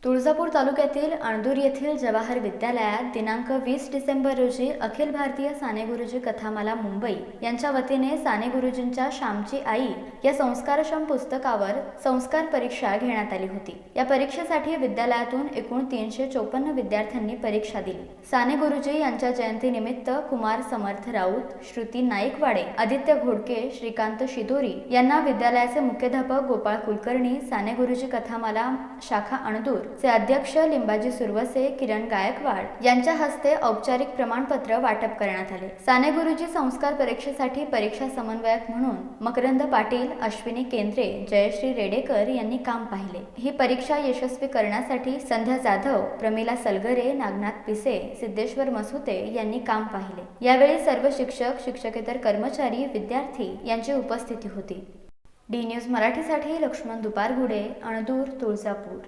तुळजापूर तालुक्यातील अणदूर येथील जवाहर विद्यालयात दिनांक 20 डिसेंबर रोजी अखिल भारतीय साने गुरुजी कथामाला मुंबई यांच्या वतीने साने गुरुजींच्या श्यामची आई या संस्कारक्षम पुस्तकावर संस्कार परीक्षा घेण्यात आली होती। या परीक्षेसाठी विद्यालयातून एकूण 354 विद्यार्थ्यांनी परीक्षा दिली। साने गुरुजी यांच्या जयंतीनिमित्त कुमार समर्थ राऊत, श्रुती नाईकवाडे, आदित्य घोडके, श्रीकांत शिदोरी यांना विद्यालयाचे मुख्याध्यापक गोपाळ कुलकर्णी, साने गुरुजी कथामाला शाखा अणदूर चे अध्यक्ष लिंबाजी सुरवसे, किरण गायकवाड यांच्या हस्ते औपचारिक प्रमाणपत्र वाटप करण्यात आले। साने गुरुजी संस्कार परीक्षेसाठी परीक्षा समन्वयक म्हणून मकरंद पाटील, अश्विनी केंद्रे, जयश्री रेडेकर यांनी काम पाहिले। ही परीक्षा यशस्वी करण्यासाठी संध्या जाधव, प्रमिला सलगरे, नागनाथ पिसे, सिद्धेश्वर मसुते यांनी काम पाहिले। यावेळी सर्व शिक्षक, शिक्षकेतर कर्मचारी, विद्यार्थी यांची उपस्थिती होती। डी न्यूज मराठीसाठी लक्ष्मण दुपारगुडे, अणदूर, तुळजापूर।